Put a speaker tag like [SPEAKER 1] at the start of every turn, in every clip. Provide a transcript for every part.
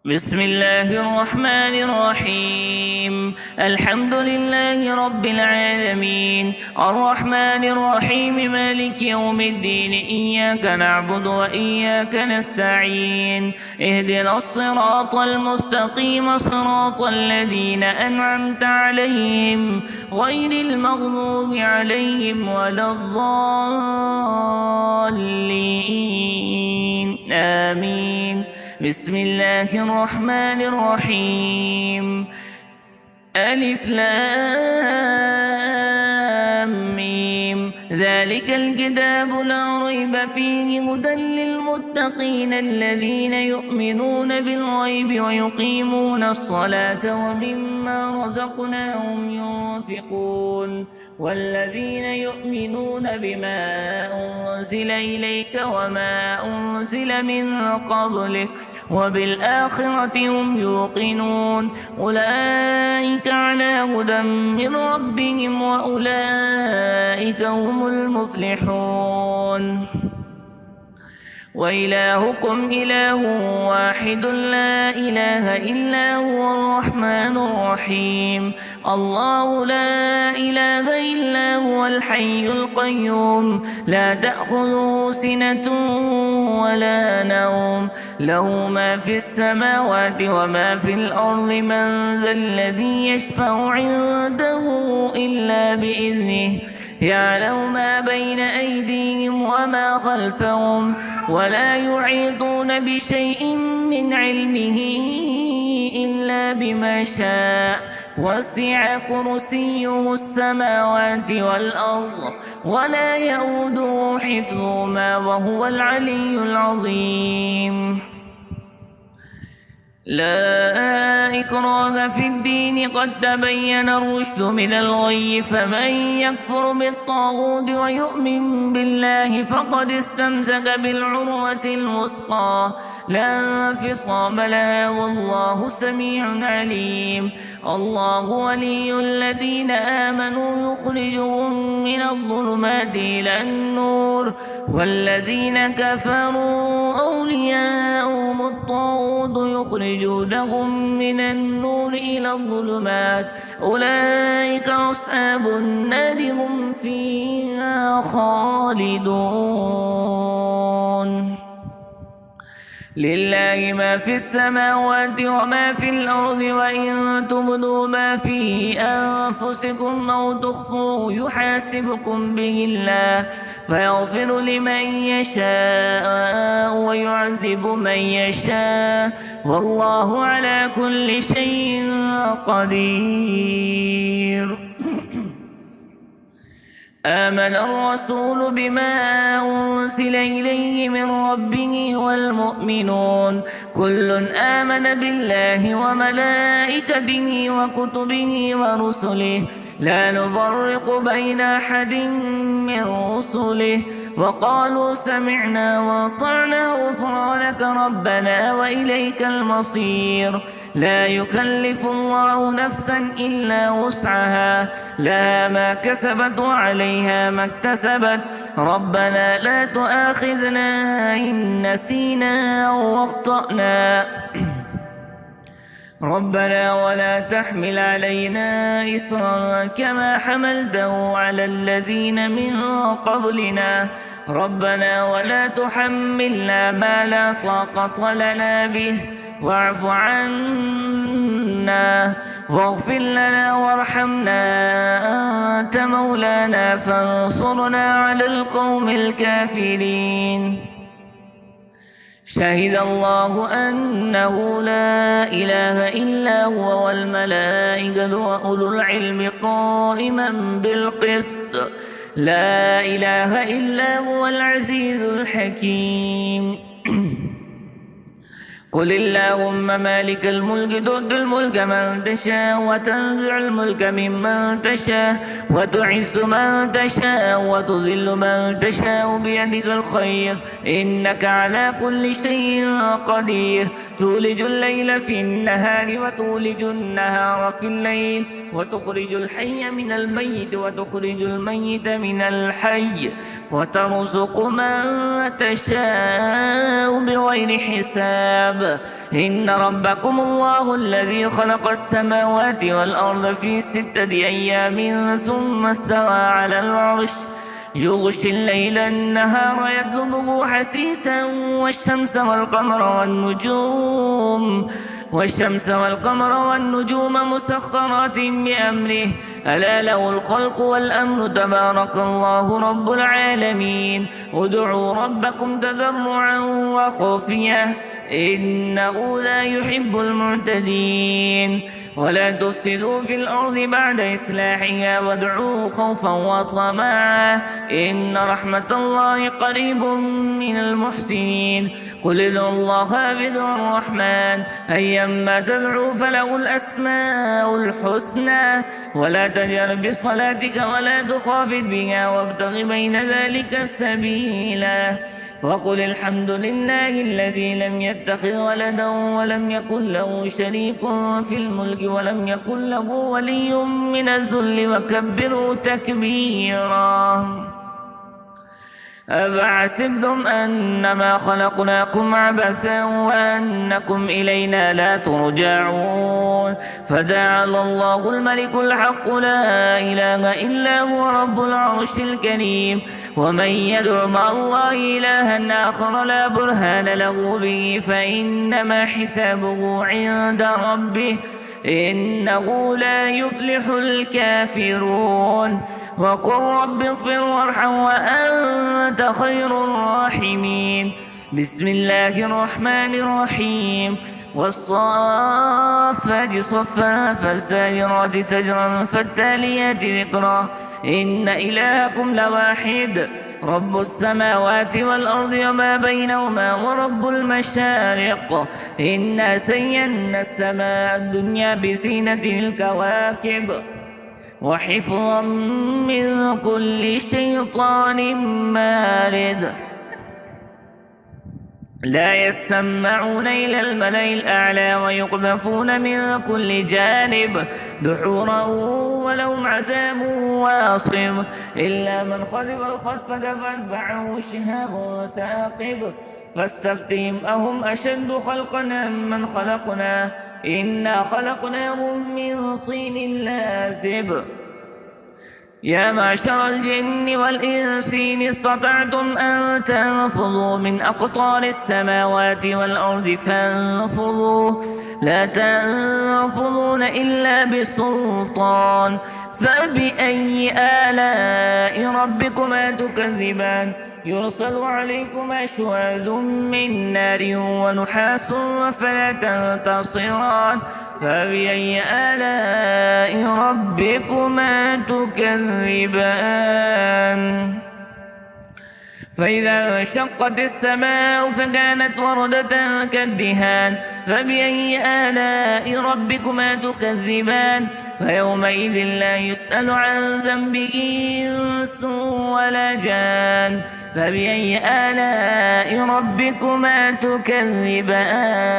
[SPEAKER 1] بسم الله الرحمن الرحيم. الحمد لله رب العالمين، الرحمن الرحيم، مالك يوم الدين. إياك نعبد وإياك نستعين. اهدنا الصراط المستقيم، صراط الذين أنعمت عليهم غير المغضوب عليهم ولا الضالين. آمين. بسم الله الرحمن الرحيم. ألف لام ميم. ذلك الكتاب لا ريب فيه، هدى للمتقين الذين يؤمنون بالغيب ويقيمون الصلاة ومما رزقناهم ينفقون، والذين يؤمنون بما أنزل إليك وما أنزل من قبلك وبالآخرة هم يوقنون. أولئك على هدى من ربهم وأولئك هم المفلحون. وإلهكم إله واحد لا إله إلا هو الرحمن الرحيم. الله لا إله إلا هو الحي القيوم، لا تأخذه سنة ولا نوم، له ما في السماوات وما في الأرض. من ذا الذي يشفع عنده إلا بإذنه، يعلم ما بين أيديهم وما خلفهم، ولا يحيطون بشيء من علمه إلا بما شاء. وسع كرسيه السماوات والأرض، ولا يئوده حفظهما وهو العلي العظيم. لا إكراه في الدين، قد تبين الرشد من الغي. فمن يكفر بالطاغوت ويؤمن بالله فقد استمسك بالعروة الوثقى لا انفصام لها، والله سميع عليم. الله ولي الذين آمنوا، يخرجهم من الظلمات إلى النور، والذين كفروا أولياءهم الطاغوت يخرجونهم من النور إلى الظلمات. أولئك أصحاب النار، هم فيها خالدون. لله ما في السماوات وما في الأرض، وإن تبدوا ما في أنفسكم أو تخفوه يحاسبكم به الله، فيغفر لمن يشاء ويعذب من يشاء، والله على كل شيء قدير. آمن الرسول بما أنزل إليه من ربه والمؤمنون، كل آمن بالله وملائكته وكتبه ورسله، لا نفرق بين أحد من رسله، وقالوا سمعنا وأطعنا غفرانك ربنا وإليك المصير. لا يكلف الله نفسا إلا وسعها، لها ما كسبت وعليها ما اكتسبت. ربنا لا تؤاخذنا إن نسينا أو أخطأنا، ربنا ولا تحمل علينا إصرا كما حملته على الذين من قبلنا. ربنا ولا تحملنا ما لا طاقة لنا به، واعف عنا واغفر لنا وارحمنا، أنت مولانا فانصرنا على القوم الكافرين. شهد الله أنه لا إله إلا هو والملائكة وأولو العلم قائما بالقسط، لا إله إلا هو العزيز الحكيم. قل اللهم مالك الملك تؤتي الملك من تشاء وتنزع الملك ممن تشاء وتعز من تشاء وتذل من تشاء بيدك الخير، إنك على كل شيء قدير. تولج الليل في النهار وتولج النهار في الليل، وتخرج الحي من الميت وتخرج الميت من الحي، وترزق من تشاء بغير حساب. الكتاب إن ربكم الله الذي خلق السماوات والأرض في 6 أيام ثم استوى على العرش يغشي الليل النهار يطلبه حثيثا والشمس والقمر والنجوم مسخرات بأمره ألا له الخلق والأمر تبارك الله رب العالمين ادعوا ربكم تضرعا وخفية إنه لا يحب المعتدين ولا تفسدوا في الأرض بعد إصلاحها وادعوه خوفا وطمعا إن رحمة الله قريب من المحسنين قل ادعوا الله بدعاء الرحمن أيما تدعوا فله الأسماء الحسنى ولا تجهر بصلاتك ولا تخافت بها وابتغ بين ذلك سبيلا وقل الحمد لله الذي لم يتخذ ولدا ولم يكن له شريك في الملك ولم يكن له ولي من الذل وكبره تكبيرا أفحسبتم أنما خلقناكم عبثا وأنكم إلينا لا ترجعون فتعالى الله الملك الحق لا إله إلا هو رب العرش الكريم ومن يدع مع الله إلها آخر لا برهان له به فإنما حسابه عند ربه إنه لا يفلح الكافرون وقل رب اغفر وارحم وأنت خير الراحمين بسم الله الرحمن الرحيم والصافات صفا فالزاجرات سجرا فالتاليات ذكرا إن إلهكم لواحد رب السماوات والأرض وما بينهما ورب المشارق إنا زينا السماء الدنيا بزينة الكواكب وحفظا من كل شيطان مارد لا يسمعون إلى الملأ الأعلى ويقذفون من كل جانب دحورا ولهم عذاب واصب إلا من خذف الخطفة فاتبعه شهاب ثاقب فاستفتهم أهم أشد خلقا أم من خلقنا إنا خلقناهم من طين لازب يا معشر الجن والإنس إن استطعتم أن تنفذوا من أقطار السماوات والأرض فانفذوا لا تنفذون إلا بسلطان فبأي آلاء ربكما تكذبان يرسل عليكما شواذ من نار ونحاس فلا تنتصران فبأي آلاء ربكما تكذبان فإذا انشقت السماء فكانت وردة كالدهان فبأي آلاء ربكما تكذبان فيومئذ لا يسأل عن ذنبه إنس ولا جان فبأي آلاء ربكما تكذبان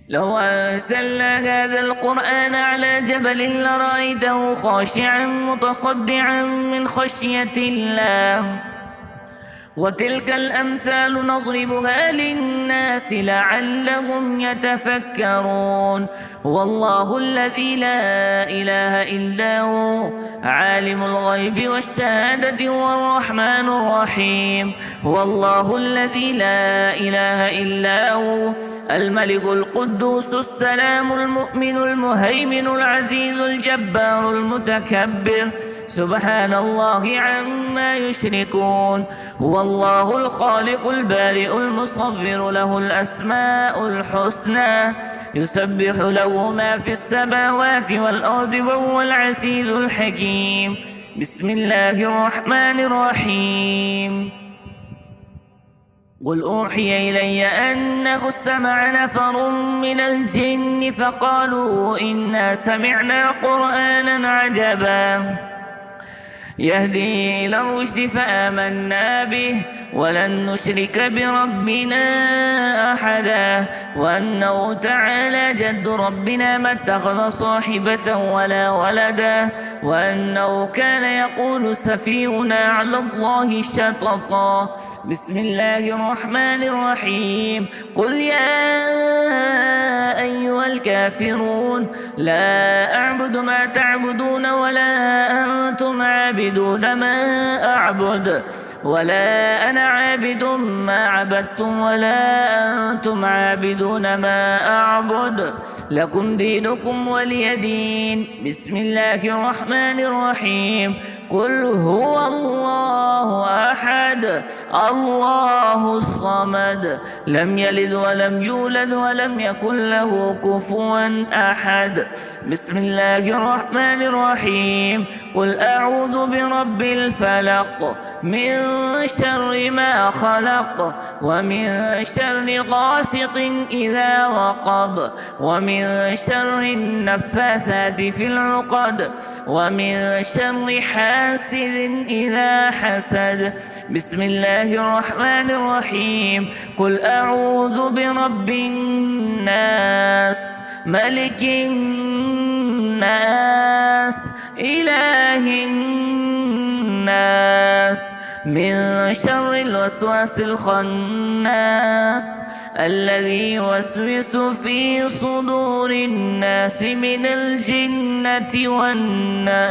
[SPEAKER 1] لو أنزلنا هذا القرآن على جبل لرأيته خاشعا متصدعا من خشية الله وتلك الأمثال نضربها للناس لعلهم يتفكرون والله الذي لا إله إلا هو عالم الغيب والشهادة هو الرحمن الرحيم والله الذي لا إله إلا هو الملك القدوس السلام المؤمن المهيمن العزيز الجبار المتكبر سبحان الله عما يشركون هو الله الخالق البارئ المصور له الأسماء الحسنى يسبح له ما في السماوات والأرض وهو العزيز الحكيم بسم الله الرحمن الرحيم قل أوحي إلي أنه استمع نفر من الجن فقالوا إنا سمعنا قرآنا عجبا يهدي إلى الرشد فآمنا به ولن نشرك بربنا أحدا وأنه تعالى جد ربنا ما اتخذ صاحبة ولا ولدا وأنه كان يقول سفيهنا على الله شططا. بسم الله الرحمن الرحيم. قل يا أيها الكافرون لا أعبد ما تعبدون ولا أنتم عابدون ما أعبد ولا أنا عابد ما عبدتم ولا أنتم عابدون ما أعبد لكم دينكم ولي دين. بسم الله الرحمن الرحيم. قل هو الله أحد الله الصمد لم يلد ولم يولد ولم يكن له كفوا أحد. بسم الله الرحمن الرحيم. قل أعوذ برب الفلق من شر ما خلق ومن شر غاسق إذا وقب ومن شر النفاثات في العقد ومن شر حاسد إذا حسد. بسم الله الرحمن الرحيم. قل أعوذ برب الناس ملك الناس إله الناس من شر الوسواس الخناس الذي يوسوس في صدور الناس من الجنة والناس.